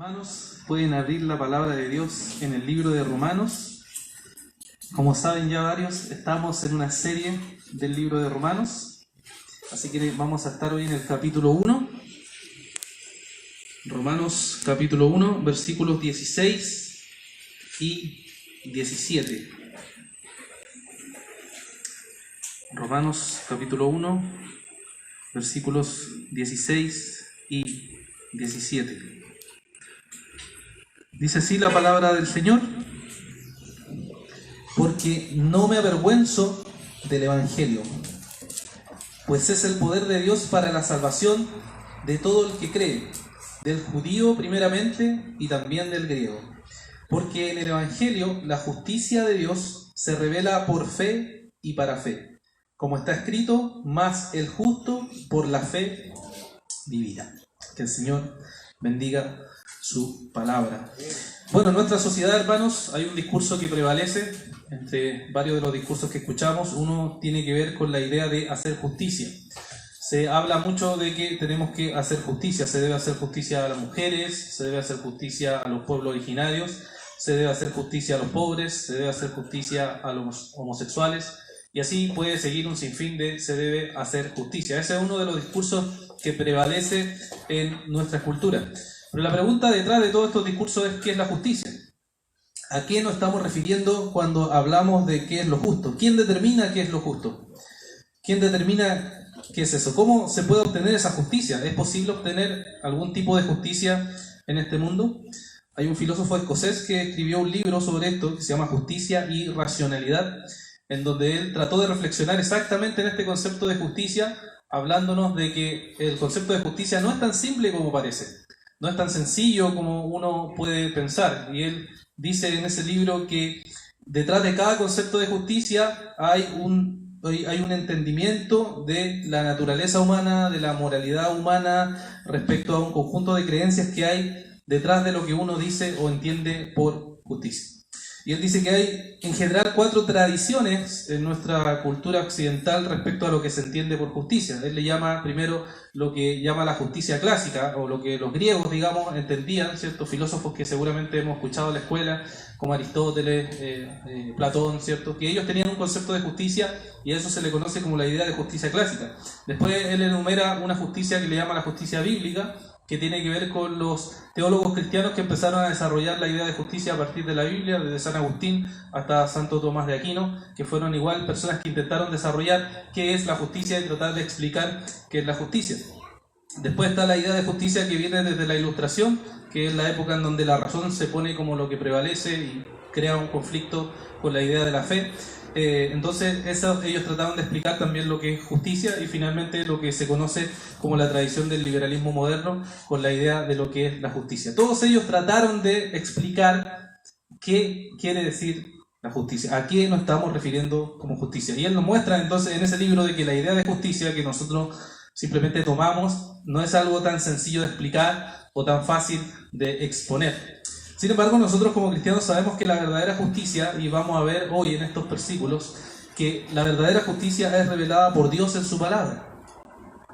Hermanos, pueden abrir la palabra de Dios en el libro de Romanos. Como saben ya varios, estamos en una serie del libro de Romanos, así que vamos a estar hoy en el capítulo 1. Romanos capítulo 1, versículos 16 y 17. Romanos capítulo 1, versículos 16 y 17. Dice así la palabra del Señor: porque no me avergüenzo del Evangelio, pues es el poder de Dios para la salvación de todo el que cree, del judío primeramente y también del griego. Porque en el Evangelio la justicia de Dios se revela por fe y para fe, como está escrito: mas el justo por la fe vivirá. Que el Señor bendiga su palabra. Bueno, en nuestra sociedad, hermanos, hay un discurso que prevalece entre varios de los discursos que escuchamos. Uno tiene que ver con la idea de hacer justicia. Se habla mucho de que tenemos que hacer justicia. Se debe hacer justicia a las mujeres, se debe hacer justicia a los pueblos originarios, se debe hacer justicia a los pobres, se debe hacer justicia a los homosexuales, y así puede seguir un sinfín de se debe hacer justicia. Ese es uno de los discursos que prevalece en nuestra cultura. Pero la pregunta detrás de todos estos discursos es: ¿qué es la justicia? ¿A qué nos estamos refiriendo cuando hablamos de qué es lo justo? ¿Quién determina qué es lo justo? ¿Quién determina qué es eso? ¿Cómo se puede obtener esa justicia? ¿Es posible obtener algún tipo de justicia en este mundo? Hay un filósofo escocés que escribió un libro sobre esto que se llama Justicia y Racionalidad, en donde él trató de reflexionar exactamente en este concepto de justicia, hablándonos de que el concepto de justicia no es tan simple como parece. No es tan sencillo como uno puede pensar. Y él dice en ese libro que detrás de cada concepto de justicia hay un entendimiento de la naturaleza humana, de la moralidad humana, respecto a un conjunto de creencias que hay detrás de lo que uno dice o entiende por justicia. Y él dice que hay en general 4 tradiciones en nuestra cultura occidental respecto a lo que se entiende por justicia. Él le llama primero lo que llama la justicia clásica, o lo que los griegos, digamos, entendían, ciertos filósofos que seguramente hemos escuchado en la escuela, como Aristóteles, Platón, ¿cierto? Que ellos tenían un concepto de justicia y a eso se le conoce como la idea de justicia clásica. Después él enumera una justicia que le llama la justicia bíblica, que tiene que ver con los teólogos cristianos que empezaron a desarrollar la idea de justicia a partir de la Biblia, desde San Agustín hasta Santo Tomás de Aquino, que fueron igual personas que intentaron desarrollar qué es la justicia y tratar de explicar qué es la justicia. Después está la idea de justicia que viene desde la Ilustración, que es la época en donde la razón se pone como lo que prevalece y crea un conflicto con la idea de la fe. Entonces ellos trataban de explicar también lo que es justicia, y finalmente lo que se conoce como la tradición del liberalismo moderno, con la idea de lo que es la justicia. Todos ellos trataron de explicar qué quiere decir la justicia, a qué nos estamos refiriendo como justicia. Y él nos muestra entonces en ese libro de que la idea de justicia que nosotros simplemente tomamos no es algo tan sencillo de explicar o tan fácil de exponer. Sin embargo, nosotros como cristianos sabemos que la verdadera justicia, y vamos a ver hoy en estos versículos, que la verdadera justicia es revelada por Dios en su palabra.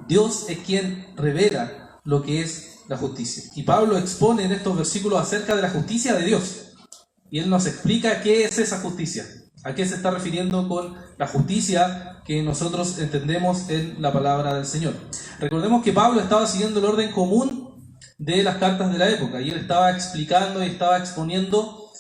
Dios es quien revela lo que es la justicia. Y Pablo expone en estos versículos acerca de la justicia de Dios. Y él nos explica qué es esa justicia, a qué se está refiriendo con la justicia que nosotros entendemos en la palabra del Señor. Recordemos que Pablo estaba siguiendo el orden común de las cartas de la época, y él estaba explicando y estaba exponiendo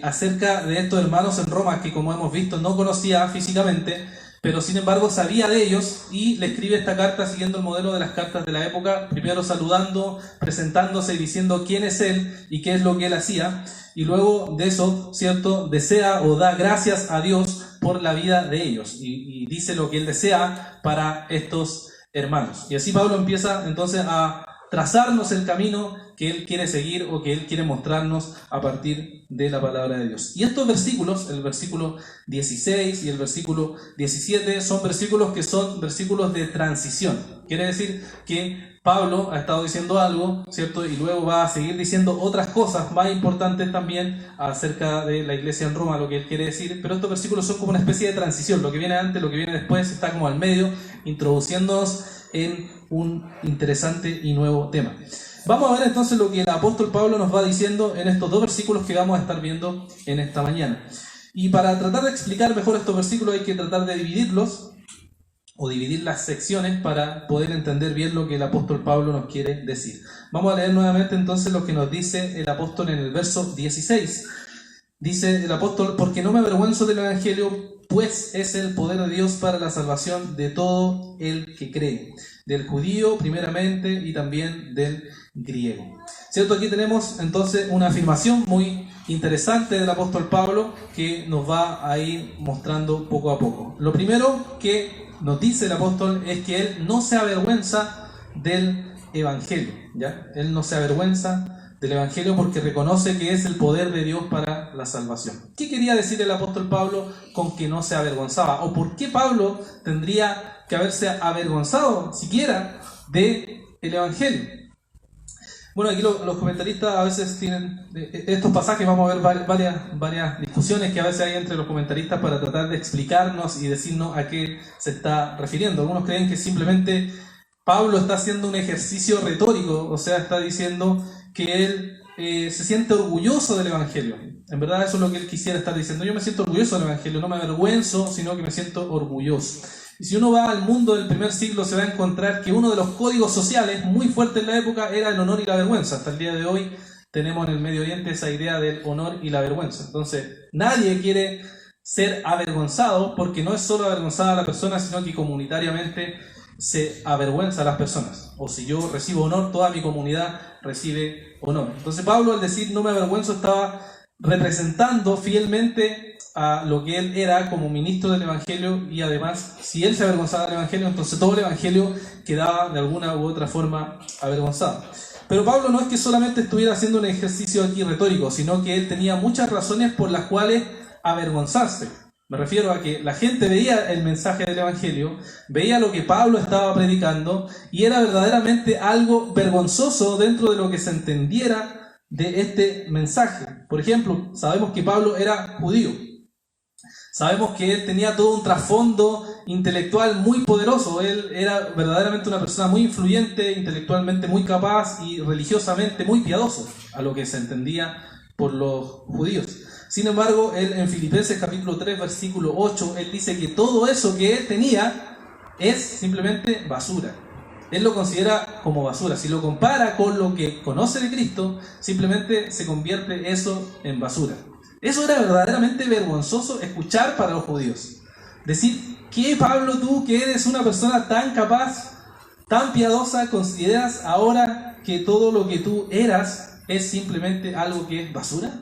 acerca de estos hermanos en Roma, que como hemos visto no conocía físicamente, pero sin embargo sabía de ellos, y le escribe esta carta siguiendo el modelo de las cartas de la época, primero saludando, presentándose y diciendo quién es él y qué es lo que él hacía, y luego de eso, ¿cierto?, desea o da gracias a Dios por la vida de ellos, y dice lo que él desea para estos hermanos. Y así Pablo empieza entonces a trazarnos el camino que él quiere seguir o que él quiere mostrarnos a partir de la palabra de Dios. Y estos versículos, el versículo 16 y el versículo 17, son versículos que son versículos de transición. Quiere decir que Pablo ha estado diciendo algo, ¿cierto? Y luego va a seguir diciendo otras cosas más importantes también acerca de la iglesia en Roma, lo que él quiere decir. Pero estos versículos son como una especie de transición. Lo que viene antes, lo que viene después, está como al medio, introduciéndonos en un interesante y nuevo tema. Vamos a ver entonces lo que el apóstol Pablo nos va diciendo en estos dos versículos que vamos a estar viendo en esta mañana. Y para tratar de explicar mejor estos versículos hay que tratar de dividirlos o dividir las secciones para poder entender bien lo que el apóstol Pablo nos quiere decir. Vamos a leer nuevamente entonces lo que nos dice el apóstol en el verso 16. Dice el apóstol: porque no me avergüenzo del evangelio, pues es el poder de Dios para la salvación de todo el que cree, del judío primeramente y también del griego. ¿Cierto? Aquí tenemos entonces una afirmación muy interesante del apóstol Pablo que nos va a ir mostrando poco a poco. Lo primero que nos dice el apóstol es que él no se avergüenza del evangelio, ¿ya? Él no se avergüenza del evangelio porque reconoce que es el poder de Dios para la salvación. ¿Qué quería decir el apóstol Pablo con que no se avergonzaba? ¿O por qué Pablo tendría que haberse avergonzado siquiera del evangelio? Bueno, aquí los comentaristas a veces tienen estos pasajes, vamos a ver varias discusiones que a veces hay entre los comentaristas para tratar de explicarnos y decirnos a qué se está refiriendo. Algunos creen que simplemente Pablo está haciendo un ejercicio retórico, o sea, está diciendo que él se siente orgulloso del evangelio. En verdad eso es lo que él quisiera estar diciendo. Yo me siento orgulloso del evangelio, no me avergüenzo, sino que me siento orgulloso. Y si uno va al mundo del primer siglo se va a encontrar que uno de los códigos sociales muy fuertes en la época era el honor y la vergüenza. Hasta el día de hoy tenemos en el Medio Oriente esa idea del honor y la vergüenza. Entonces nadie quiere ser avergonzado, porque no es solo avergonzada a la persona, sino que comunitariamente se avergüenza a las personas. O si yo recibo honor, toda mi comunidad recibe honor. Entonces Pablo, al decir no me avergüenzo, estaba representando fielmente a lo que él era como ministro del evangelio, y además si él se avergonzaba del evangelio, entonces todo el evangelio quedaba de alguna u otra forma avergonzado. Pero Pablo no es que solamente estuviera haciendo un ejercicio aquí retórico, sino que él tenía muchas razones por las cuales avergonzarse. Me refiero a que la gente veía el mensaje del evangelio, veía lo que Pablo estaba predicando, y era verdaderamente algo vergonzoso dentro de lo que se entendiera de este mensaje. Por ejemplo, sabemos que Pablo era judío. Sabemos que él tenía todo un trasfondo intelectual muy poderoso. Él era verdaderamente una persona muy influyente, intelectualmente muy capaz y religiosamente muy piadoso, a lo que se entendía por los judíos. Sin embargo, él en Filipenses capítulo 3, versículo 8, él dice que todo eso que él tenía es simplemente basura. Él lo considera como basura. Si lo compara con lo que conoce de Cristo, simplemente se convierte eso en basura. Eso era verdaderamente vergonzoso escuchar para los judíos. Decir, ¿qué, Pablo, tú que eres una persona tan capaz, tan piadosa, consideras ahora que todo lo que tú eras es simplemente algo que es basura?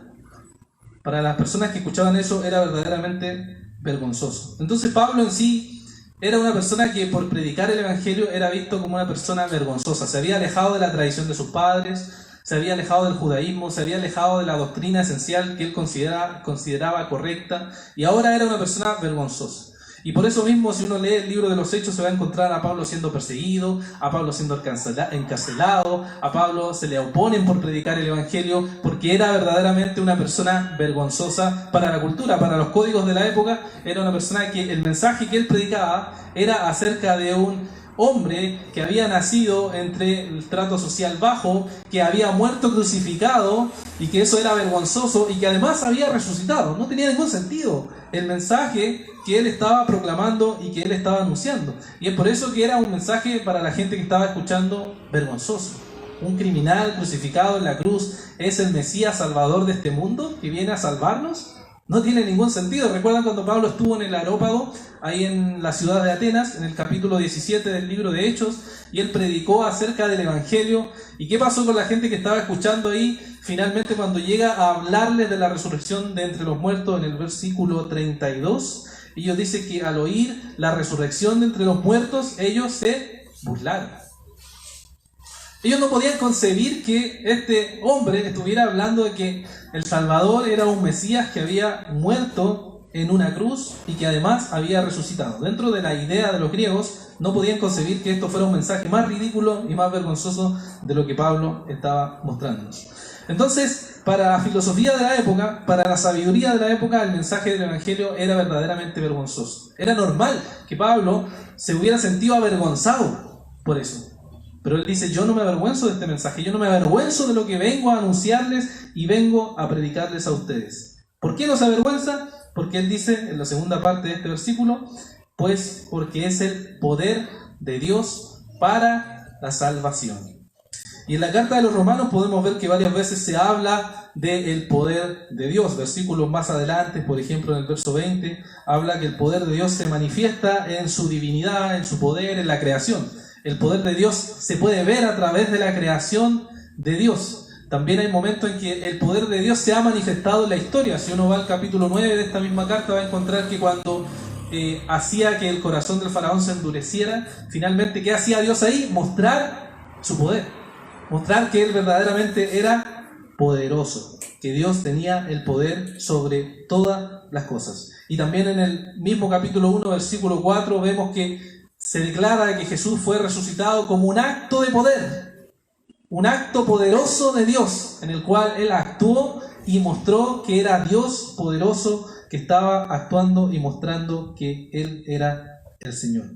Para las personas que escuchaban eso era verdaderamente vergonzoso. Entonces Pablo en sí era una persona que por predicar el evangelio era visto como una persona vergonzosa. Se había alejado de la tradición de sus padres, se había alejado del judaísmo, se había alejado de la doctrina esencial que él consideraba correcta, y ahora era una persona vergonzosa. Y por eso mismo, si uno lee el libro de los Hechos, se va a encontrar a Pablo siendo perseguido, a Pablo siendo encarcelado, a Pablo se le oponen por predicar el evangelio, porque era verdaderamente una persona vergonzosa para la cultura, para los códigos de la época. Era una persona que el mensaje que él predicaba era acerca de un hombre que había nacido entre el trato social bajo, que había muerto crucificado y que eso era vergonzoso, y que además había resucitado. No tenía ningún sentido el mensaje que él estaba proclamando y que él estaba anunciando. Y es por eso que era un mensaje para la gente que estaba escuchando vergonzoso. Un criminal crucificado en la cruz es el Mesías salvador de este mundo que viene a salvarnos. No tiene ningún sentido. ¿Recuerdan cuando Pablo estuvo en el Areópago, ahí en la ciudad de Atenas, en el capítulo 17 del libro de Hechos, y él predicó acerca del evangelio? ¿Y qué pasó con la gente que estaba escuchando ahí? Finalmente, cuando llega a hablarles de la resurrección de entre los muertos, en el versículo 32, ellos dicen que al oír la resurrección de entre los muertos, ellos se burlaron. Ellos no podían concebir que este hombre estuviera hablando de que el Salvador era un Mesías que había muerto en una cruz y que además había resucitado. Dentro de la idea de los griegos, no podían concebir que esto fuera un mensaje más ridículo y más vergonzoso de lo que Pablo estaba mostrándonos. Entonces, para la filosofía de la época, para la sabiduría de la época, el mensaje del evangelio era verdaderamente vergonzoso. Era normal que Pablo se hubiera sentido avergonzado por eso. Pero él dice, yo no me avergüenzo de este mensaje, yo no me avergüenzo de lo que vengo a anunciarles y vengo a predicarles a ustedes. ¿Por qué no se avergüenza? Porque él dice en la segunda parte de este versículo, pues porque es el poder de Dios para la salvación. Y en la carta de los Romanos podemos ver que varias veces se habla del poder de Dios. Versículos más adelante, por ejemplo en el verso 20, habla que el poder de Dios se manifiesta en su divinidad, en su poder, en la creación. El poder de Dios se puede ver a través de la creación de Dios. También hay momentos en que el poder de Dios se ha manifestado en la historia. Si uno va al capítulo 9 de esta misma carta, va a encontrar que cuando hacía que el corazón del faraón se endureciera, finalmente, ¿qué hacía Dios ahí? Mostrar su poder. Mostrar que Él verdaderamente era poderoso, que Dios tenía el poder sobre todas las cosas. Y también en el mismo capítulo 1, versículo 4, vemos que se declara que Jesús fue resucitado como un acto de poder, un acto poderoso de Dios, en el cual Él actuó y mostró que era Dios poderoso, que estaba actuando y mostrando que Él era el Señor.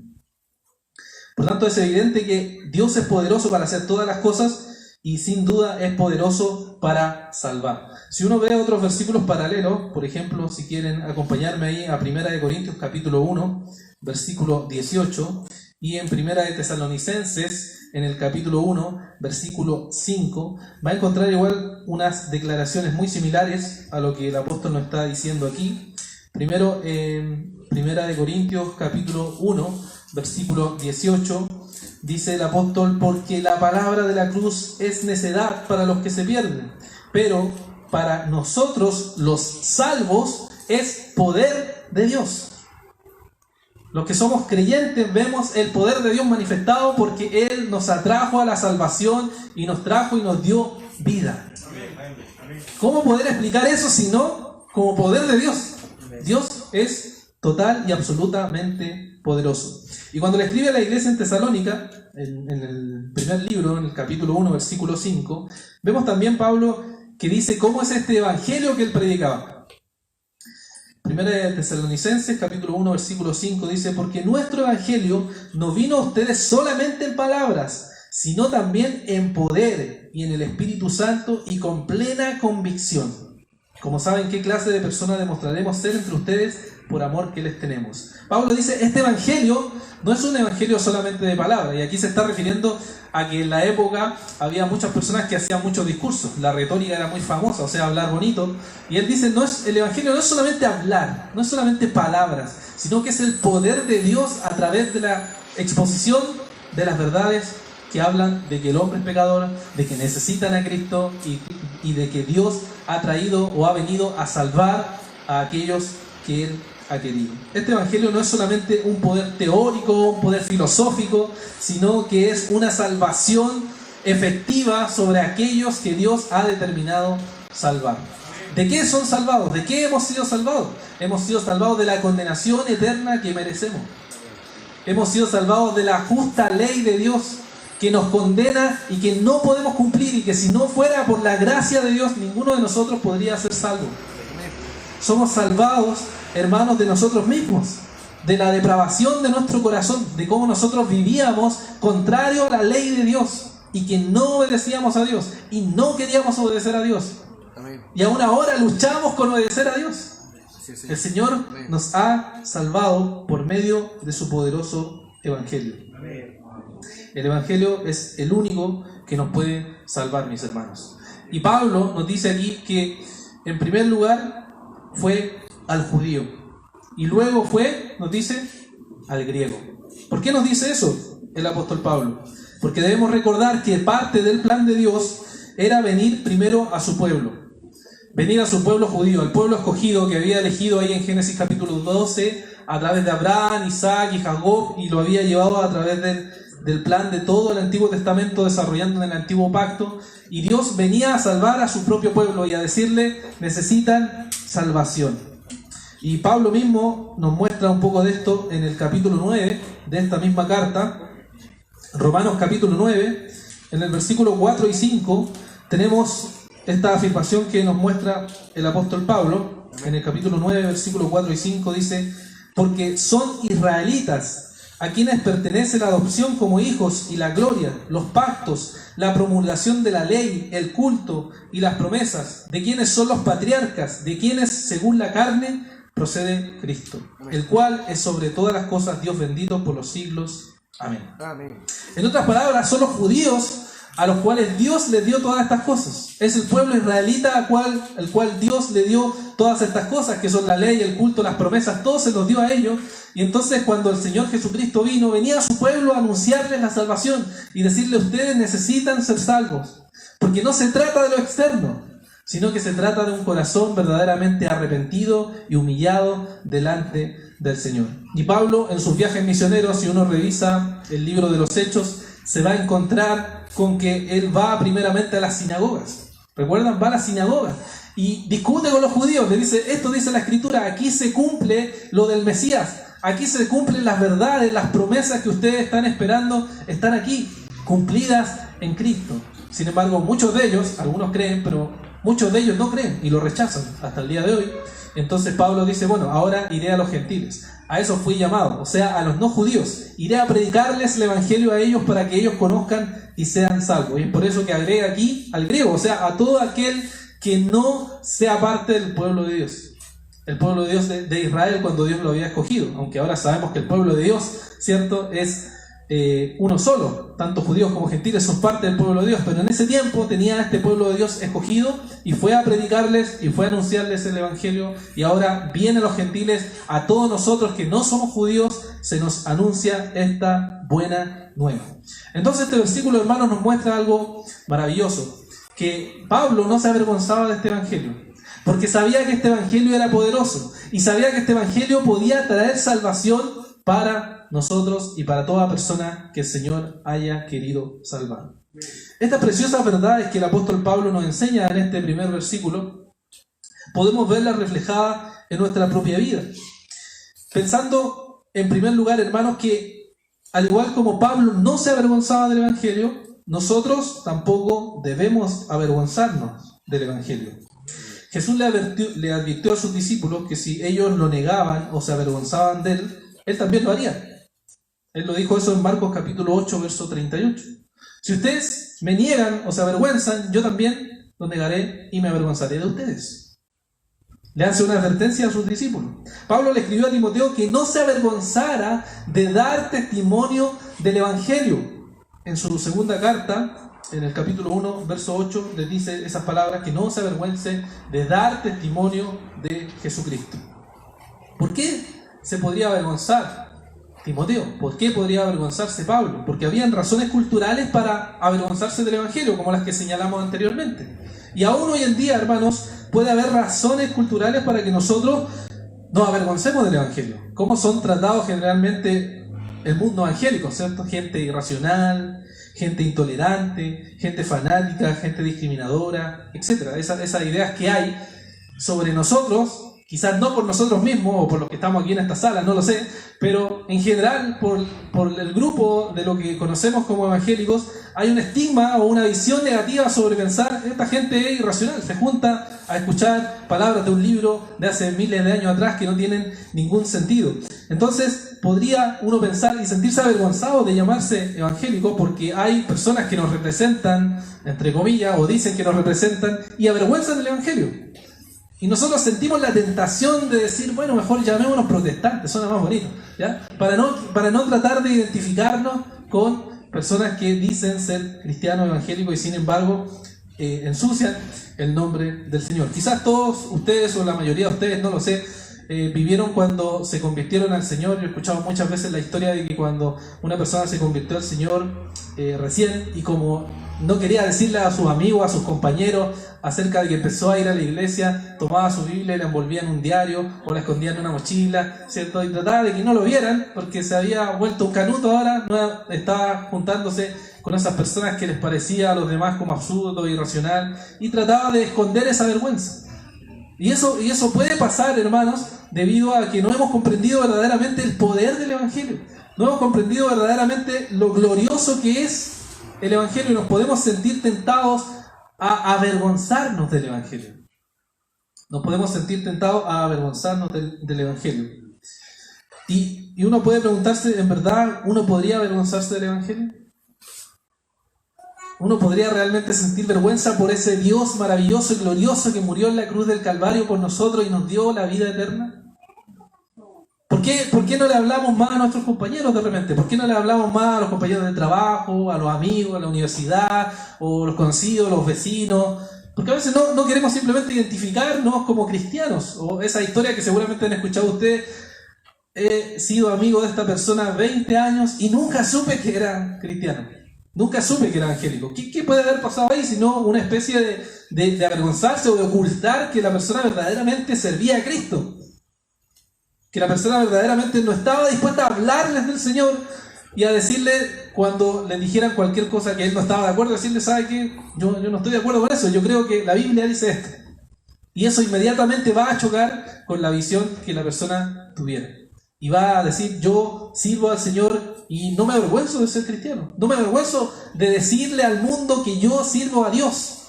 Por tanto, es evidente que Dios es poderoso para hacer todas las cosas y sin duda es poderoso para salvar. Si uno ve otros versículos paralelos, por ejemplo, si quieren acompañarme ahí a 1 Corintios capítulo 1, versículo 18, y en 1 Tesalonicenses, en el capítulo 1, versículo 5, va a encontrar igual unas declaraciones muy similares a lo que el apóstol nos está diciendo aquí. Primero, en 1 Corintios capítulo 1, versículo 18, dice el apóstol, porque la palabra de la cruz es necedad para los que se pierden, pero para nosotros los salvos es poder de Dios. Los que somos creyentes vemos el poder de Dios manifestado porque Él nos atrajo a la salvación y nos trajo y nos dio vida. ¿Cómo poder explicar eso si no como poder de Dios? Dios es total y absolutamente poderoso. Y cuando le escribe a la iglesia en Tesalónica, en el primer libro, en el capítulo 1, versículo 5, vemos también Pablo que dice cómo es este evangelio que él predicaba. Primera de Tesalonicenses, capítulo 1, versículo 5, dice, porque nuestro evangelio no vino a ustedes solamente en palabras, sino también en poder y en el Espíritu Santo y con plena convicción. Como saben qué clase de persona demostraremos ser entre ustedes por amor que les tenemos. Pablo dice, este evangelio no es un evangelio solamente de palabras, y aquí se está refiriendo a que en la época había muchas personas que hacían muchos discursos, la retórica era muy famosa, o sea, hablar bonito, y él dice, el evangelio no es solamente hablar, no es solamente palabras, sino que es el poder de Dios a través de la exposición de las verdades que hablan de que el hombre es pecador, de que necesitan a Cristo y de que Dios ha traído o ha venido a salvar a aquellos que Él ha querido. Este evangelio no es solamente un poder teórico, un poder filosófico, sino que es una salvación efectiva sobre aquellos que Dios ha determinado salvar. ¿De qué son salvados? ¿De qué hemos sido salvados? Hemos sido salvados de la condenación eterna que merecemos. Hemos sido salvados de la justa ley de Dios que nos condena y que no podemos cumplir, y que si no fuera por la gracia de Dios, ninguno de nosotros podría ser salvo. Somos salvados, hermanos, de nosotros mismos, de la depravación de nuestro corazón, de cómo nosotros vivíamos contrario a la ley de Dios y que no obedecíamos a Dios y no queríamos obedecer a Dios. Amén. Y aún ahora luchamos con obedecer a Dios. Sí, sí. El Señor nos ha salvado por medio de su poderoso evangelio. Amén. El evangelio es el único que nos puede salvar, mis hermanos. Y Pablo nos dice aquí que en primer lugar fue al judío y luego fue, nos dice, al griego. ¿Por qué nos dice eso el apóstol Pablo? Porque debemos recordar que parte del plan de Dios era venir primero a su pueblo, venir a su pueblo judío, al pueblo escogido que había elegido ahí en Génesis capítulo 12 a través de Abraham, Isaac y Jacob, y lo había llevado a través del plan de todo el Antiguo Testamento desarrollando en el Antiguo Pacto, y Dios venía a salvar a su propio pueblo y a decirle, necesitan salvación. Y Pablo mismo nos muestra un poco de esto en el capítulo 9 de esta misma carta, Romanos capítulo 9, en el versículo 4 y 5, tenemos esta afirmación que nos muestra el apóstol Pablo. En el capítulo 9, versículo 4 y 5 dice, porque son israelitas a quienes pertenece la adopción como hijos y la gloria, los pactos, la promulgación de la ley, el culto y las promesas, de quienes son los patriarcas, de quienes, según la carne, procede Cristo, el cual es sobre todas las cosas Dios bendito por los siglos. Amén. Amén. En otras palabras, son los judíos a los cuales Dios les dio todas estas cosas. Es el pueblo israelita al cual Dios le dio todas estas cosas, que son la ley, el culto, las promesas, todo se los dio a ellos. Y entonces cuando el Señor Jesucristo vino, venía a su pueblo a anunciarles la salvación y decirle: ustedes necesitan ser salvos, porque no se trata de lo externo, sino que se trata de un corazón verdaderamente arrepentido y humillado delante del Señor. Y Pablo, en sus viajes misioneros, si uno revisa el libro de los Hechos, se va a encontrar con que él va primeramente a las sinagogas. ¿Recuerdan? Va a las sinagogas y discute con los judíos. Le dice: esto dice la Escritura, aquí se cumple lo del Mesías, aquí se cumplen las verdades, las promesas que ustedes están esperando, están aquí, cumplidas en Cristo. Sin embargo, muchos de ellos, algunos creen, pero muchos de ellos no creen y lo rechazan hasta el día de hoy. Entonces Pablo dice: bueno, ahora iré a los gentiles. A eso fui llamado, o sea, a los no judíos. Iré a predicarles el evangelio a ellos para que ellos conozcan y sean salvos. Y es por eso que agrega aquí al griego, o sea, a todo aquel que no sea parte del pueblo de Dios. El pueblo de Dios de Israel cuando Dios lo había escogido. Aunque ahora sabemos que el pueblo de Dios, ¿cierto?, es uno solo. Tanto judíos como gentiles son parte del pueblo de Dios. Pero en ese tiempo tenía este pueblo de Dios escogido y fue a predicarles y fue a anunciarles el evangelio. Y ahora vienen los gentiles, a todos nosotros que no somos judíos, se nos anuncia esta buena nueva. Entonces este versículo, hermanos, nos muestra algo maravilloso, que Pablo no se avergonzaba de este evangelio, porque sabía que este evangelio era poderoso y sabía que este evangelio podía traer salvación para nosotros y para toda persona que el Señor haya querido salvar. Estas preciosas verdades que el apóstol Pablo nos enseña en este primer versículo, podemos verlas reflejadas en nuestra propia vida. Pensando en primer lugar, hermanos, que al igual como Pablo no se avergonzaba del evangelio, nosotros tampoco debemos avergonzarnos del evangelio. Jesús le advirtió a sus discípulos que si ellos lo negaban o se avergonzaban de él también lo haría. Él lo dijo eso en Marcos capítulo 8, verso 38. Si ustedes me niegan o se avergüenzan, yo también lo negaré y me avergonzaré de ustedes. Le hace una advertencia a sus discípulos. Pablo le escribió a Timoteo que no se avergonzara de dar testimonio del evangelio. En su segunda carta, en el capítulo 1, verso 8, les dice esas palabras: que no se avergüence de dar testimonio de Jesucristo. ¿Por qué se podría avergonzar Timoteo? ¿Por qué podría avergonzarse Pablo? Porque habían razones culturales para avergonzarse del evangelio, como las que señalamos anteriormente. Y aún hoy en día, hermanos, puede haber razones culturales para que nosotros nos avergoncemos del evangelio. ¿Cómo son tratados generalmente el mundo evangélico, ¿cierto? Gente irracional, gente intolerante, gente fanática, gente discriminadora, etc. Esas ideas que hay sobre nosotros, quizás no por nosotros mismos o por los que estamos aquí en esta sala, no lo sé, pero en general por el grupo de lo que conocemos como evangélicos, hay un estigma o una visión negativa sobre pensar: esta gente es irracional, se junta a escuchar palabras de un libro de hace miles de años atrás que no tienen ningún sentido. Entonces podría uno pensar y sentirse avergonzado de llamarse evangélico porque hay personas que nos representan, entre comillas, o dicen que nos representan y avergüenzan el evangelio. Y nosotros sentimos la tentación de decir: bueno, mejor llamémonos protestantes, suena más bonito, ¿ya? Para no tratar de identificarnos con personas que dicen ser cristianos evangélicos y sin embargo ensucian el nombre del Señor. Quizás todos ustedes o la mayoría de ustedes, no lo sé, vivieron cuando se convirtieron al Señor. Yo he escuchado muchas veces la historia de que cuando una persona se convirtió al Señor recién, y como no quería decirle a sus amigos, a sus compañeros acerca de que empezó a ir a la iglesia, tomaba su Biblia y la envolvía en un diario o la escondía en una mochila, ¿cierto? Y trataba de que no lo vieran porque se había vuelto un canuto ahora, no estaba juntándose con esas personas que les parecía a los demás como absurdo e irracional, y trataba de esconder esa vergüenza. Y eso puede pasar, hermanos, debido a que no hemos comprendido verdaderamente el poder del evangelio. No hemos comprendido verdaderamente lo glorioso que es el evangelio y nos podemos sentir tentados a avergonzarnos del evangelio. Nos podemos sentir tentados a avergonzarnos del evangelio. Y Y uno puede preguntarse, ¿en verdad uno podría avergonzarse del Evangelio? ¿Uno podría realmente sentir vergüenza por ese Dios maravilloso y glorioso que murió en la cruz del Calvario por nosotros y nos dio la vida eterna? ¿Por qué no le hablamos más a nuestros compañeros de repente? ¿Por qué no le hablamos más a los compañeros de trabajo, a los amigos, a la universidad, o los conocidos, los vecinos? Porque a veces no queremos simplemente identificarnos como cristianos. O esa historia que seguramente han escuchado ustedes: he sido amigo de esta persona 20 años y nunca supe que era cristiano. Nunca supe que era evangélico. ¿Qué puede haber pasado ahí? Sino una especie de avergonzarse o de ocultar que la persona verdaderamente servía a Cristo. Que la persona verdaderamente no estaba dispuesta a hablarles del Señor y a decirle, cuando le dijeran cualquier cosa que él no estaba de acuerdo, decirle, ¿sabe qué? Yo no estoy de acuerdo con eso, yo creo que la Biblia dice esto. Y eso inmediatamente va a chocar con la visión que la persona tuviera. Y va a decir, yo sirvo al Señor y no me avergüenzo de ser cristiano. No me avergüenzo de decirle al mundo que yo sirvo a Dios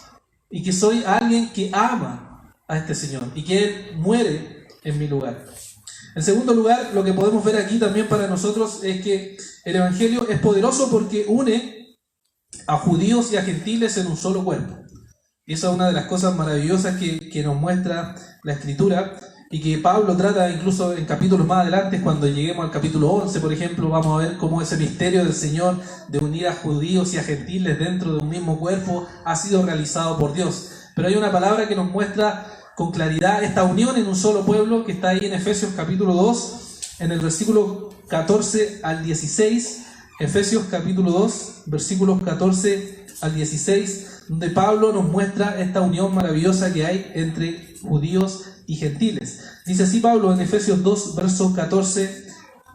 y que soy alguien que ama a este Señor y que Él muere en mi lugar. En segundo lugar, lo que podemos ver aquí también para nosotros es que el Evangelio es poderoso porque une a judíos y a gentiles en un solo cuerpo. Y esa es una de las cosas maravillosas que nos muestra la Escritura y que Pablo trata incluso en capítulos más adelante. Cuando lleguemos al capítulo 11, por ejemplo, vamos a ver cómo ese misterio del Señor de unir a judíos y a gentiles dentro de un mismo cuerpo ha sido realizado por Dios. Pero hay una palabra que nos muestra con claridad esta unión en un solo pueblo, que está ahí en Efesios capítulo 2, en el versículo 14 al 16, Efesios capítulo 2, versículos 14 al 16, donde Pablo nos muestra esta unión maravillosa que hay entre judíos y gentiles. Dice así Pablo en Efesios 2, versos 14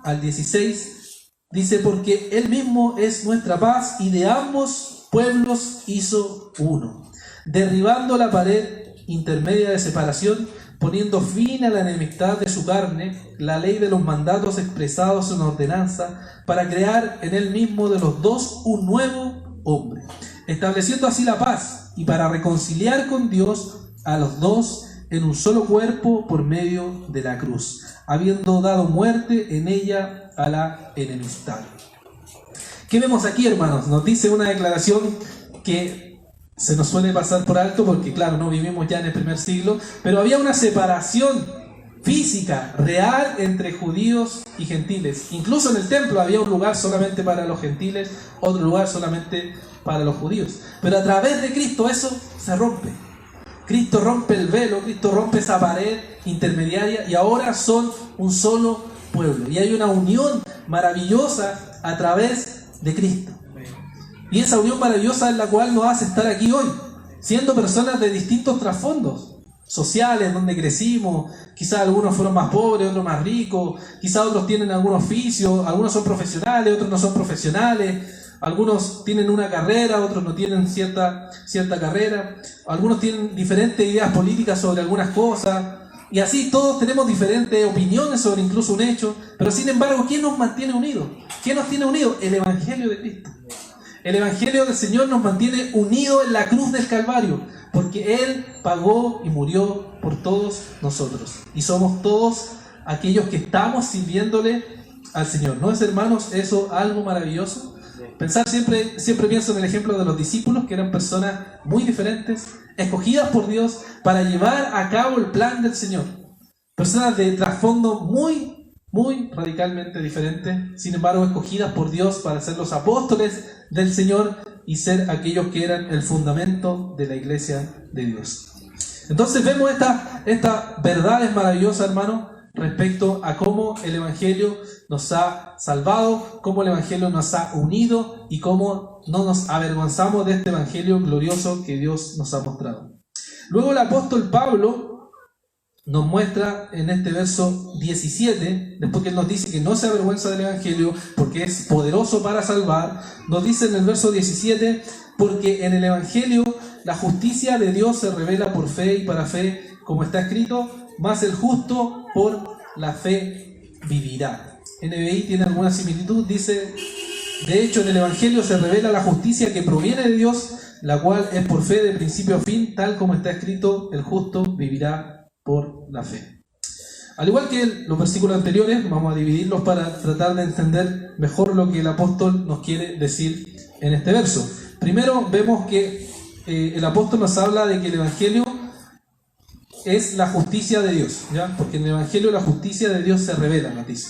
al 16, dice: porque Él mismo es nuestra paz y de ambos pueblos hizo uno, derribando la pared intermedia de separación, poniendo fin a la enemistad de su carne, la ley de los mandatos expresados en ordenanza, para crear en él mismo de los dos un nuevo hombre, estableciendo así la paz, y para reconciliar con Dios a los dos en un solo cuerpo por medio de la cruz, habiendo dado muerte en ella a la enemistad. ¿Qué vemos aquí, hermanos? Nos dice una declaración que se nos suele pasar por alto porque, claro, no vivimos ya en el primer siglo, pero había una separación física, real, entre judíos y gentiles. Incluso en el templo había un lugar solamente para los gentiles, otro lugar solamente para los judíos. Pero a través de Cristo eso se rompe. Cristo rompe el velo, Cristo rompe esa pared intermediaria y ahora son un solo pueblo. Y hay una unión maravillosa a través de Cristo. Y esa unión maravillosa es la cual nos hace estar aquí hoy, siendo personas de distintos trasfondos sociales, donde crecimos. Quizás algunos fueron más pobres, otros más ricos, quizás otros tienen algún oficio, algunos son profesionales, otros no son profesionales, algunos tienen una carrera, otros no tienen cierta carrera, algunos tienen diferentes ideas políticas sobre algunas cosas, y así todos tenemos diferentes opiniones sobre incluso un hecho, pero sin embargo, ¿qué nos mantiene unidos? ¿Qué nos tiene unidos? El Evangelio de Cristo. El Evangelio del Señor nos mantiene unidos en la cruz del Calvario, porque Él pagó y murió por todos nosotros. Y somos todos aquellos que estamos sirviéndole al Señor. ¿No es, hermanos, eso algo maravilloso? Pensar siempre pienso en el ejemplo de los discípulos, que eran personas muy diferentes, escogidas por Dios para llevar a cabo el plan del Señor. Personas de trasfondo muy radicalmente diferentes, sin embargo escogidas por Dios para ser los apóstoles del Señor y ser aquellos que eran el fundamento de la iglesia de Dios. Entonces vemos esta verdades maravillosas, hermano, respecto a cómo el Evangelio nos ha salvado, cómo el Evangelio nos ha unido y cómo no nos avergonzamos de este Evangelio glorioso que Dios nos ha mostrado. Luego el apóstol Pablo nos muestra en este verso 17, después que él nos dice que no se avergüenza del Evangelio porque es poderoso para salvar, nos dice en el verso 17: porque en el Evangelio la justicia de Dios se revela por fe y para fe, como está escrito, mas el justo por la fe vivirá. NBI tiene alguna similitud, dice: de hecho en el Evangelio se revela la justicia que proviene de Dios, la cual es por fe de principio a fin, tal como está escrito, el justo vivirá por la fe. Al igual que los versículos anteriores, vamos a dividirlos para tratar de entender mejor lo que el apóstol nos quiere decir en este verso. Primero vemos que el apóstol nos habla de que el Evangelio es la justicia de Dios, ¿ya? Porque en el Evangelio la justicia de Dios se revela, nos dice.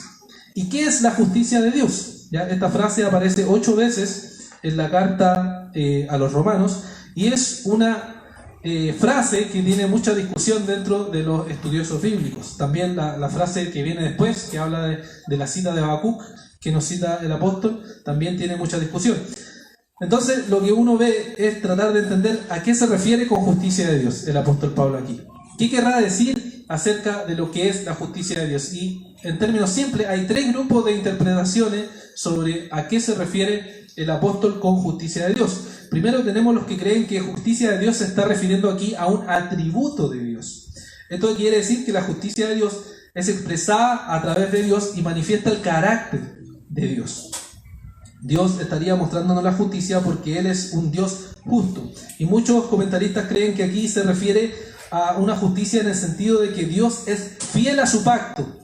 ¿Y qué es la justicia de Dios? ¿Ya? Esta frase aparece 8 veces en la carta a los romanos y es una frase que tiene mucha discusión dentro de los estudiosos bíblicos. También la frase que viene después, que habla de la cita de Habacuc, que nos cita el apóstol, también tiene mucha discusión. Entonces, lo que uno ve es tratar de entender a qué se refiere con justicia de Dios el apóstol Pablo aquí. ¿Qué querrá decir acerca de lo que es la justicia de Dios? Y en términos simples, hay 3 grupos de interpretaciones sobre a qué se refiere el apóstol con justicia de Dios. Primero tenemos los que creen que justicia de Dios se está refiriendo aquí a un atributo de Dios. Esto quiere decir que la justicia de Dios es expresada a través de Dios y manifiesta el carácter de Dios. Dios estaría mostrándonos la justicia porque Él es un Dios justo. Y muchos comentaristas creen que aquí se refiere a una justicia en el sentido de que Dios es fiel a su pacto,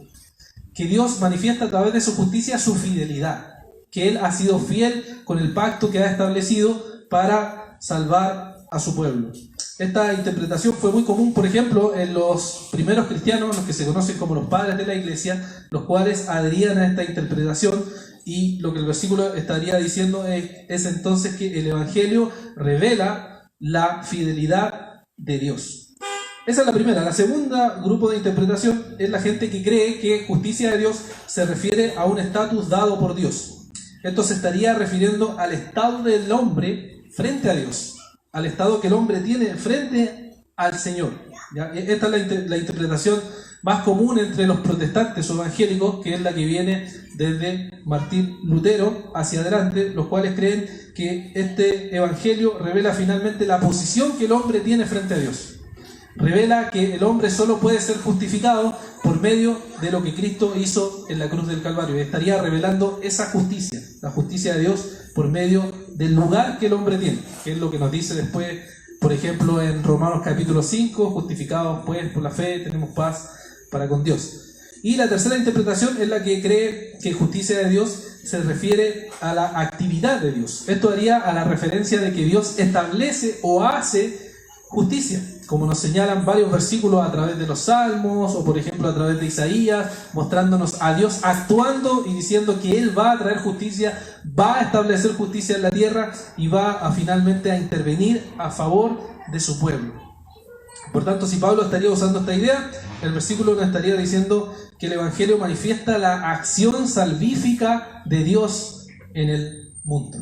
que Dios manifiesta a través de su justicia su fidelidad, que Él ha sido fiel con el pacto que ha establecido para salvar a su pueblo. Esta interpretación fue muy común, por ejemplo, en los primeros cristianos, los que se conocen como los padres de la iglesia, los cuales adherían a esta interpretación, y lo que el versículo estaría diciendo es entonces que el Evangelio revela la fidelidad de Dios. Esa es la primera. La segunda grupo de interpretación es la gente que cree que justicia de Dios se refiere a un estatus dado por Dios. Esto se estaría refiriendo al estado del hombre frente a Dios, al estado que el hombre tiene frente al Señor. ¿Ya? Esta es la interpretación más común entre los protestantes o evangélicos, que es la que viene desde Martín Lutero hacia adelante, los cuales creen que este evangelio revela finalmente la posición que el hombre tiene frente a Dios. Revela que el hombre solo puede ser justificado por medio de lo que Cristo hizo en la cruz del Calvario. Estaría revelando esa justicia, la justicia de Dios por medio del lugar que el hombre tiene, que es lo que nos dice después, por ejemplo, en Romanos capítulo 5, justificados pues por la fe, tenemos paz para con Dios. Y la tercera interpretación es la que cree que justicia de Dios se refiere a la actividad de Dios. Esto haría a la referencia de que Dios establece o hace justicia, como nos señalan varios versículos a través de los Salmos o por ejemplo a través de Isaías, mostrándonos a Dios actuando y diciendo que Él va a traer justicia, va a establecer justicia en la tierra y va a finalmente a intervenir a favor de su pueblo. Por tanto, si Pablo estaría usando esta idea, el versículo nos estaría diciendo que el Evangelio manifiesta la acción salvífica de Dios en el mundo.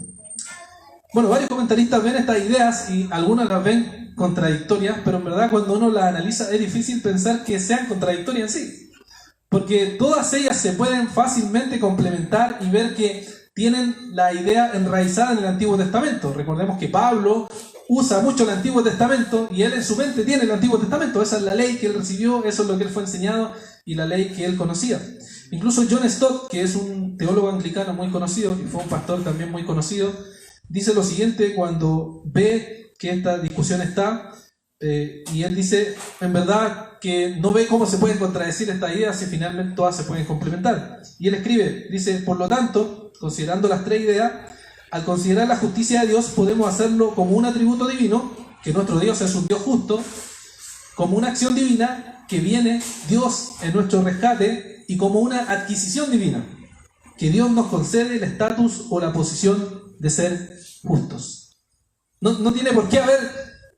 Bueno, varios comentaristas ven estas ideas y algunas las ven contradictorias, pero en verdad cuando uno las analiza es difícil pensar que sean contradictorias en sí, porque todas ellas se pueden fácilmente complementar y ver que tienen la idea enraizada en el Antiguo Testamento. Recordemos que Pablo usa mucho el Antiguo Testamento y él en su mente tiene el Antiguo Testamento. Esa es la ley que él recibió, eso es lo que él fue enseñado y la ley que él conocía. Incluso John Stott, que es un teólogo anglicano muy conocido y fue un pastor también muy conocido, dice lo siguiente cuando ve que esta discusión está, y él dice, en verdad, que no ve cómo se pueden contradecir estas ideas si finalmente todas se pueden complementar. Y él escribe, dice, por lo tanto, considerando las 3 ideas, al considerar la justicia de Dios podemos hacerlo como un atributo divino, que nuestro Dios es un Dios justo, como una acción divina que viene Dios en nuestro rescate y como una adquisición divina, que Dios nos concede el estatus o la posición de ser justos. No tiene por qué haber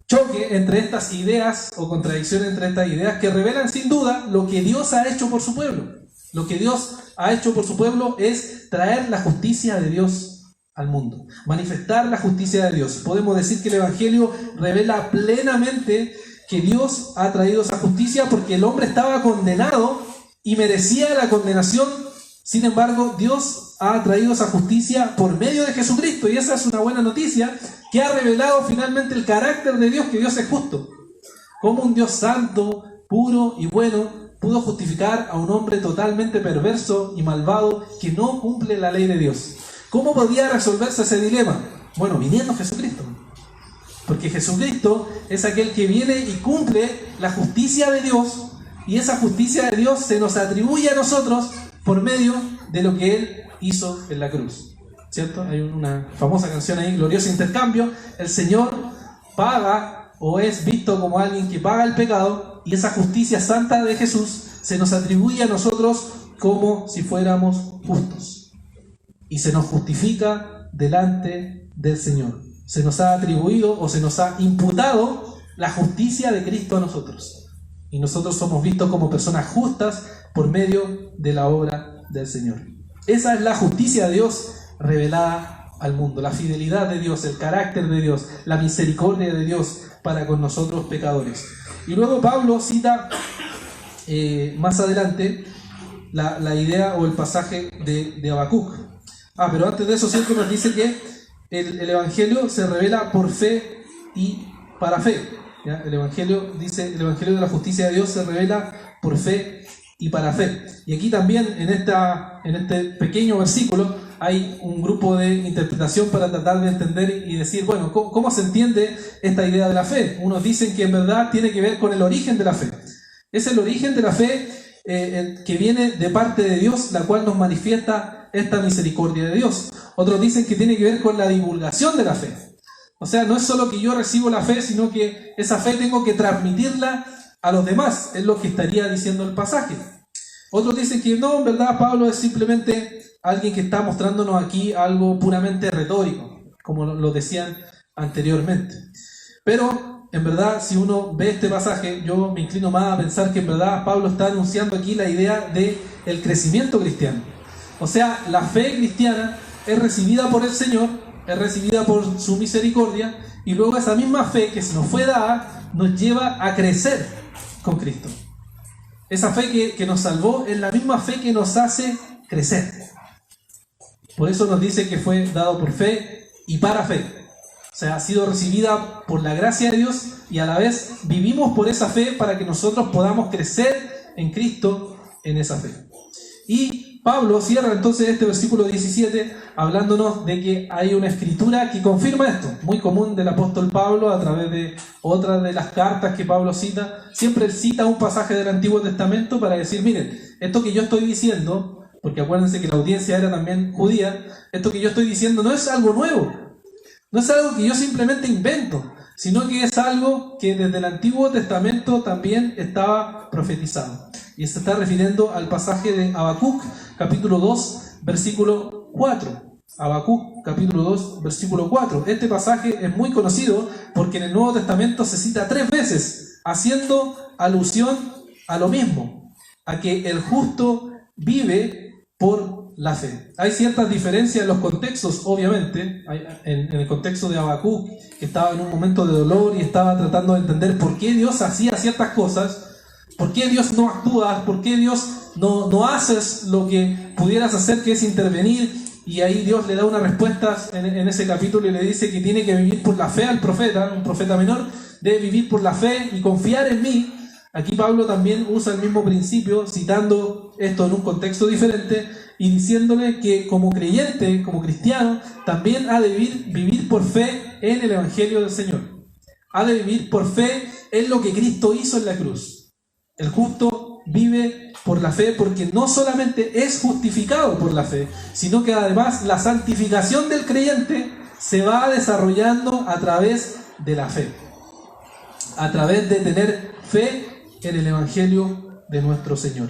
choque entre estas ideas o contradicción entre estas ideas que revelan sin duda lo que Dios ha hecho por su pueblo. Lo que Dios ha hecho por su pueblo es traer la justicia de Dios al mundo, manifestar la justicia de Dios. Podemos decir que el Evangelio revela plenamente que Dios ha traído esa justicia porque el hombre estaba condenado y merecía la condenación. Sin embargo, Dios ha traído esa justicia por medio de Jesucristo, y esa es una buena noticia que ha revelado finalmente el carácter de Dios, que Dios es justo. Como un Dios santo, puro y bueno pudo justificar a un hombre totalmente perverso y malvado que no cumple la ley de Dios. ¿Cómo podía resolverse ese dilema? Bueno, viniendo Jesucristo. Porque Jesucristo es aquel que viene y cumple la justicia de Dios y esa justicia de Dios se nos atribuye a nosotros por medio de lo que Él hizo en la cruz, ¿cierto? Hay una famosa canción ahí, Glorioso Intercambio. El Señor paga o es visto como alguien que paga el pecado, y esa justicia santa de Jesús se nos atribuye a nosotros como si fuéramos justos, y se nos justifica delante del Señor. Se nos ha atribuido o se nos ha imputado la justicia de Cristo a nosotros, y nosotros somos vistos como personas justas por medio de la obra del Señor. Esa es la justicia de Dios revelada al mundo, la fidelidad de Dios, el carácter de Dios, la misericordia de Dios para con nosotros pecadores. Y luego Pablo cita más adelante la idea o el pasaje de Habacuc. Pero antes de eso siempre nos dice que el Evangelio se revela por fe y para fe, ¿ya? El Evangelio dice, el Evangelio de la justicia de Dios se revela por fe y para fe. Y aquí también en este pequeño versículo hay un grupo de interpretación para tratar de entender y decir, bueno, ¿cómo se entiende esta idea de la fe? Unos dicen que en verdad tiene que ver con el origen de la fe. Es el origen de la fe que viene de parte de Dios, la cual nos manifiesta esta misericordia de Dios. Otros dicen que tiene que ver con la divulgación de la fe. O sea, no es solo que yo recibo la fe, sino que esa fe tengo que transmitirla a los demás. Es lo que estaría diciendo el pasaje. Otros dicen que no, en verdad Pablo es simplemente alguien que está mostrándonos aquí algo puramente retórico, como lo decían anteriormente. Pero en verdad, si uno ve este pasaje, yo me inclino más a pensar que en verdad Pablo está anunciando aquí la idea del crecimiento cristiano. O sea, la fe cristiana es recibida por el Señor, es recibida por su misericordia, y luego esa misma fe que se nos fue dada nos lleva a crecer con Cristo. Esa fe que nos salvó es la misma fe que nos hace crecer. Por eso nos dice que fue dado por fe y para fe. O sea, ha sido recibida por la gracia de Dios, y a la vez vivimos por esa fe para que nosotros podamos crecer en Cristo en esa fe. Y Pablo cierra entonces este versículo 17 hablándonos de que hay una escritura que confirma esto, muy común del apóstol Pablo a través de otras de las cartas que Pablo cita. Siempre él cita un pasaje del Antiguo Testamento para decir, miren, esto que yo estoy diciendo, porque acuérdense que la audiencia era también judía, esto que yo estoy diciendo no es algo nuevo, no es algo que yo simplemente invento, sino que es algo que desde el Antiguo Testamento también estaba profetizado. Y se está refiriendo al pasaje de Habacuc, capítulo 2, versículo 4. Habacuc, capítulo 2, versículo 4. Este pasaje es muy conocido porque en el Nuevo Testamento se cita 3 veces, haciendo alusión a lo mismo, a que el justo vive por la fe. Hay ciertas diferencias en los contextos, obviamente. En el contexto de Habacuc, que estaba en un momento de dolor y estaba tratando de entender por qué Dios hacía ciertas cosas, por qué Dios no actúa, por qué Dios no haces lo que pudieras hacer, que es intervenir. Y ahí Dios le da una respuesta en ese capítulo y le dice que tiene que vivir por la fe al profeta, un profeta menor, debe vivir por la fe y confiar en mí. Aquí Pablo también usa el mismo principio, citando esto en un contexto diferente y diciéndole que como creyente, como cristiano, también ha de vivir por fe en el Evangelio del Señor. Ha de vivir por fe en lo que Cristo hizo en la cruz. El justo vive por la fe porque no solamente es justificado por la fe, sino que además la santificación del creyente se va desarrollando a través de la fe, a través de tener fe en el Evangelio de nuestro Señor.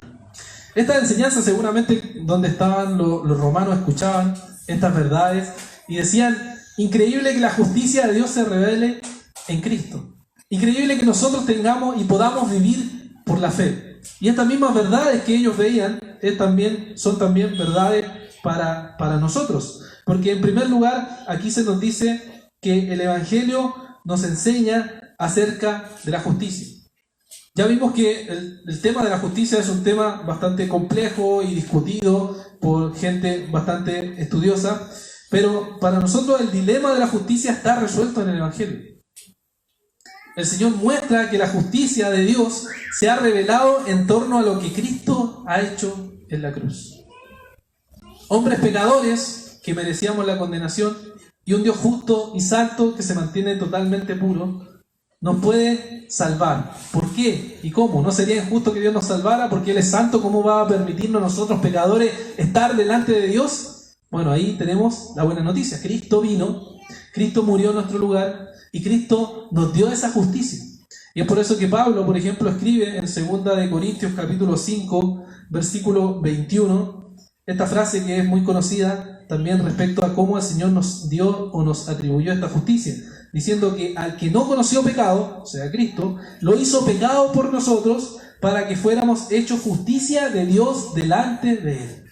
Esta enseñanza seguramente donde estaban los romanos escuchaban estas verdades y decían, increíble que la justicia de Dios se revele en Cristo. Increíble que nosotros tengamos y podamos vivir por la fe. Y estas mismas verdades que ellos veían son también verdades para nosotros. Porque en primer lugar, aquí se nos dice que el Evangelio nos enseña acerca de la justicia. Ya vimos que el tema de la justicia es un tema bastante complejo y discutido por gente bastante estudiosa, pero para nosotros el dilema de la justicia está resuelto en el Evangelio. El Señor muestra que la justicia de Dios se ha revelado en torno a lo que Cristo ha hecho en la cruz. Hombres pecadores que merecíamos la condenación y un Dios justo y santo que se mantiene totalmente puro, nos puede salvar. ¿Por qué? ¿Y cómo? ¿No sería injusto que Dios nos salvara porque Él es santo? ¿Cómo va a permitirnos nosotros, pecadores, estar delante de Dios? Bueno, ahí tenemos la buena noticia. Cristo vino, Cristo murió en nuestro lugar y Cristo nos dio esa justicia. Y es por eso que Pablo, por ejemplo, escribe en 2 de Corintios capítulo 5, versículo 21, esta frase que es muy conocida también respecto a cómo el Señor nos dio o nos atribuyó esta justicia, diciendo que al que no conoció pecado, o sea, Cristo, lo hizo pecado por nosotros para que fuéramos hechos justicia de Dios delante de Él.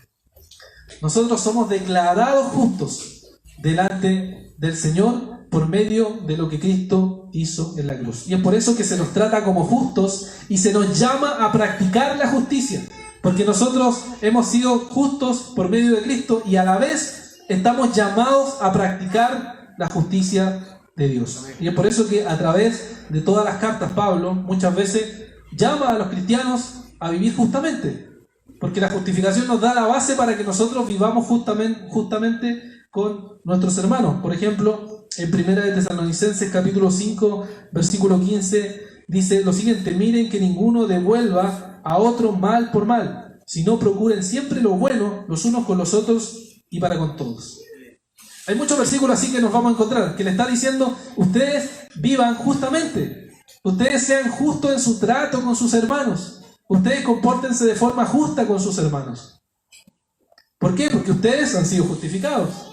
Nosotros somos declarados justos delante del Señor por medio de lo que Cristo hizo en la cruz. Y es por eso que se nos trata como justos y se nos llama a practicar la justicia. Porque nosotros hemos sido justos por medio de Cristo y a la vez estamos llamados a practicar la justicia de Dios. Y es por eso que a través de todas las cartas Pablo muchas veces llama a los cristianos a vivir justamente. Porque la justificación nos da la base para que nosotros vivamos justamente con nuestros hermanos. Por ejemplo, en 1 de Tesalonicenses capítulo 5, versículo 15, dice lo siguiente: miren que ninguno devuelva a otro mal por mal, sino procuren siempre lo bueno los unos con los otros y para con todos. Hay muchos versículos así que nos vamos a encontrar, que le está diciendo, ustedes vivan justamente, ustedes sean justos en su trato con sus hermanos, ustedes compórtense de forma justa con sus hermanos. ¿Por qué? Porque ustedes han sido justificados.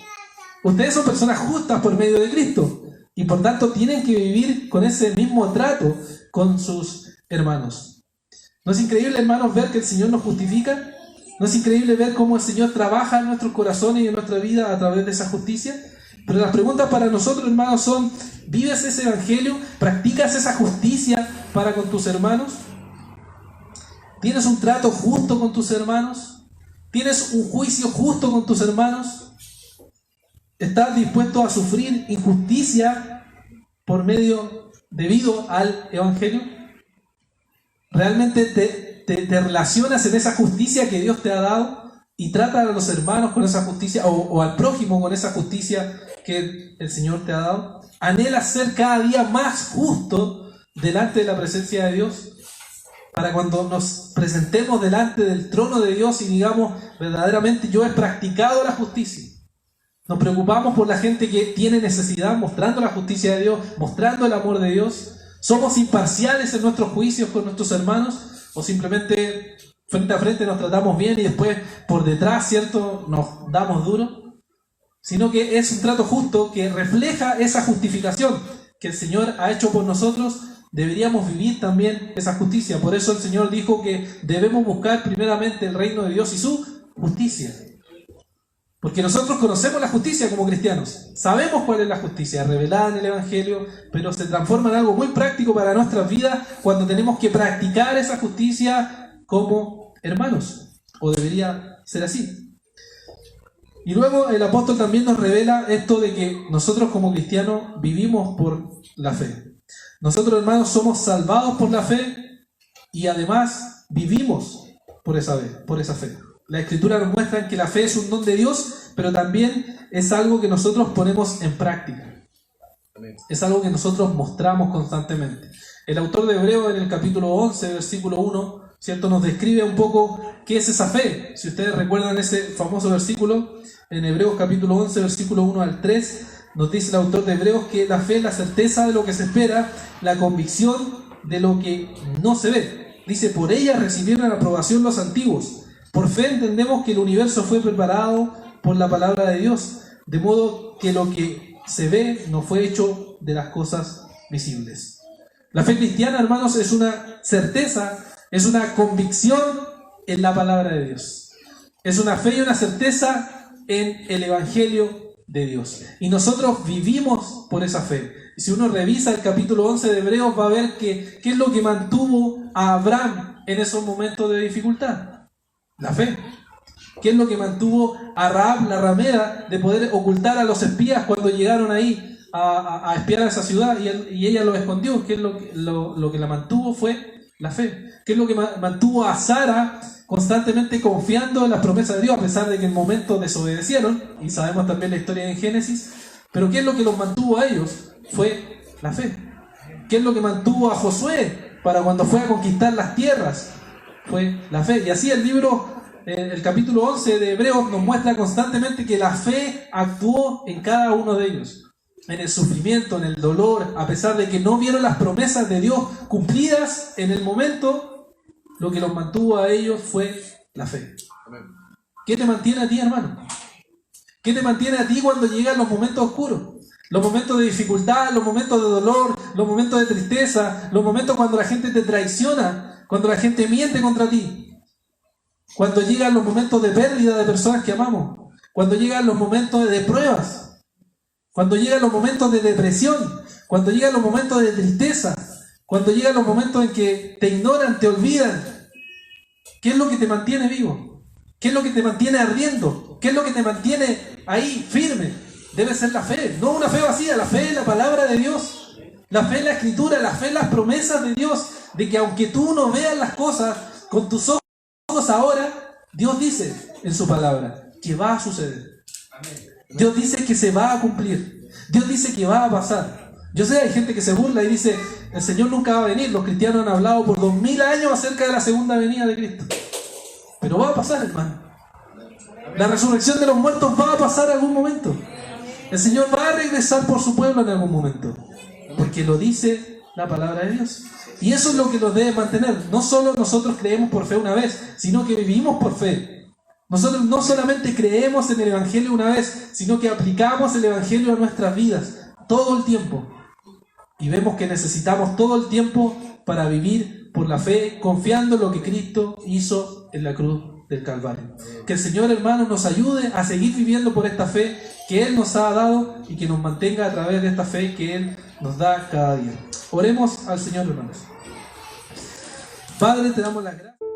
Ustedes son personas justas por medio de Cristo y por tanto tienen que vivir con ese mismo trato con sus hermanos. ¿No es increíble, hermanos, ver que el Señor nos justifica? ¿No es increíble ver cómo el Señor trabaja en nuestros corazones y en nuestra vida a través de esa justicia? Pero las preguntas para nosotros, hermanos, son: ¿vives ese evangelio? ¿Practicas esa justicia para con tus hermanos? ¿Tienes un trato justo con tus hermanos? ¿Tienes un juicio justo con tus hermanos? ¿Estás dispuesto a sufrir injusticia debido al evangelio? ¿Realmente te relacionas en esa justicia que Dios te ha dado y tratas a los hermanos con esa justicia o al prójimo con esa justicia que el Señor te ha dado? ¿Anhelas ser cada día más justo delante de la presencia de Dios? Para cuando nos presentemos delante del trono de Dios y digamos, verdaderamente yo he practicado la justicia. Nos preocupamos por la gente que tiene necesidad, mostrando la justicia de Dios, mostrando el amor de Dios. ¿Somos imparciales en nuestros juicios con nuestros hermanos? ¿O simplemente frente a frente nos tratamos bien y después por detrás, ¿cierto?, nos damos duro? Sino que es un trato justo que refleja esa justificación que el Señor ha hecho por nosotros. Deberíamos vivir también esa justicia. Por eso el Señor dijo que debemos buscar primeramente el reino de Dios y su justicia. Porque nosotros conocemos la justicia como cristianos. Sabemos cuál es la justicia revelada en el Evangelio, pero se transforma en algo muy práctico para nuestras vidas cuando tenemos que practicar esa justicia como hermanos. O debería ser así. Y luego el apóstol también nos revela esto de que nosotros como cristianos vivimos por la fe. Nosotros, hermanos, somos salvados por la fe y además vivimos por esa fe. La Escritura nos muestra que la fe es un don de Dios, pero también es algo que nosotros ponemos en práctica. Es algo que nosotros mostramos constantemente. El autor de Hebreos, en el capítulo 11, versículo 1, ¿cierto?, nos describe un poco qué es esa fe. Si ustedes recuerdan ese famoso versículo, en Hebreos capítulo 11, versículo 1 al 3, nos dice el autor de Hebreos que la fe es la certeza de lo que se espera, la convicción de lo que no se ve. Dice, por ella recibieron la aprobación los antiguos. Por fe entendemos que el universo fue preparado por la palabra de Dios, de modo que lo que se ve no fue hecho de las cosas visibles. La fe cristiana, hermanos, es una certeza, es una convicción en la palabra de Dios. Es una fe y una certeza en el Evangelio de Dios. Y nosotros vivimos por esa fe. Y si uno revisa el capítulo 11 de Hebreos, va a ver qué es lo que mantuvo a Abraham en esos momentos de dificultad. La fe. ¿Qué es lo que mantuvo a Rahab la ramera de poder ocultar a los espías cuando llegaron ahí a espiar a esa ciudad y ella lo escondió? ¿Qué es lo que la mantuvo? Fue la fe. ¿Qué es lo que mantuvo a Sara constantemente confiando en las promesas de Dios, a pesar de que en momentos desobedecieron? Y sabemos también la historia en Génesis. Pero ¿qué es lo que los mantuvo a ellos? Fue la fe. ¿Qué es lo que mantuvo a Josué para cuando fue a conquistar las tierras? Fue la fe. Y así el libro, el capítulo 11 de Hebreos nos muestra constantemente que la fe actuó en cada uno de ellos. En el sufrimiento, en el dolor, a pesar de que no vieron las promesas de Dios cumplidas en el momento, lo que los mantuvo a ellos fue la fe. ¿Qué te mantiene a ti, hermano? ¿Qué te mantiene a ti cuando llegan los momentos oscuros? Los momentos de dificultad, los momentos de dolor, los momentos de tristeza, los momentos cuando la gente te traiciona, cuando la gente miente contra ti. Cuando llegan los momentos de pérdida de personas que amamos. Cuando llegan los momentos de pruebas. Cuando llegan los momentos de depresión, cuando llegan los momentos de tristeza, cuando llegan los momentos en que te ignoran, te olvidan, ¿qué es lo que te mantiene vivo? ¿Qué es lo que te mantiene ardiendo? ¿Qué es lo que te mantiene ahí firme? Debe ser la fe, no una fe vacía, la fe en la palabra de Dios, la fe en la Escritura, la fe en las promesas de Dios, de que aunque tú no veas las cosas con tus ojos ahora, Dios dice en su palabra que va a suceder. Dios dice que se va a cumplir. Dios dice que va a pasar. Yo sé, hay gente que se burla y dice, el Señor nunca va a venir. Los cristianos han hablado por 2000 años acerca de la segunda venida de Cristo. Pero va a pasar, hermano. La resurrección de los muertos va a pasar en algún momento. El Señor va a regresar por su pueblo en algún momento. Porque lo dice la palabra de Dios. Y eso es lo que nos debe mantener. No solo nosotros creemos por fe una vez, sino que vivimos por fe. Nosotros no solamente creemos en el Evangelio una vez, sino que aplicamos el Evangelio a nuestras vidas todo el tiempo. Y vemos que necesitamos todo el tiempo para vivir por la fe, confiando en lo que Cristo hizo en la cruz del Calvario. Que el Señor, hermano, nos ayude a seguir viviendo por esta fe que Él nos ha dado y que nos mantenga a través de esta fe que Él nos da cada día. Oremos al Señor, hermanos. Padre, te damos las gracias.